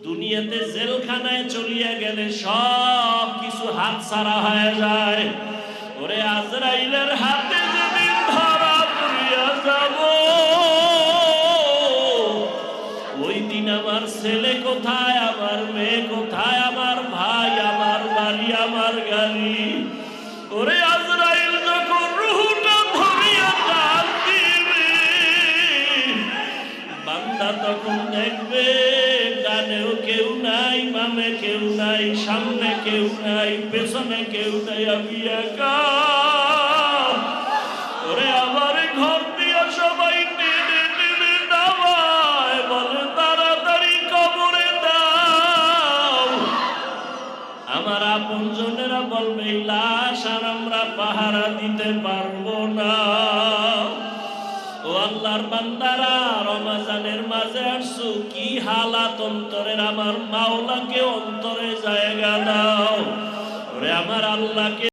দুনিয়াতে জেলখানায় চলিয়া গেলে সব কিছু হাত ছাড়া হয়ে যায়। ওরে আজরাইলের হাতে যেদিন ধরা পড়িয়া যাব, ওই দিন আমার ছেলে কোথায়, আমার মেয়ে কোথায়, আমার ভাই, আমার বাড়ি, আমার গাড়ি। ওরে আজরাইল যখন রূহটা ধরিয়া টান দিবে, বান্দা তখন দেখবে ডানেও কেউ নাই, বামে কেউ নাই, সামনে কেউ নাই, পেছনে কেউ নাই, আমি একা। ওরে আমার ঘর দিয়া সবাই টেনে টেনে নামায়, বলে তাড়াতাড়ি কবরে দাও। আমার আপনজনেরা বলবে লাশ আর আমরা পাহারা দিতে পারবো না। ও আল্লাহর বান্দারা, রমজানের মাঝে আসছো, কি হালাত অন্তরের, আমার মাওলাকে অন্তরে জায়গা দাও। ওরে আমার আল্লাহকে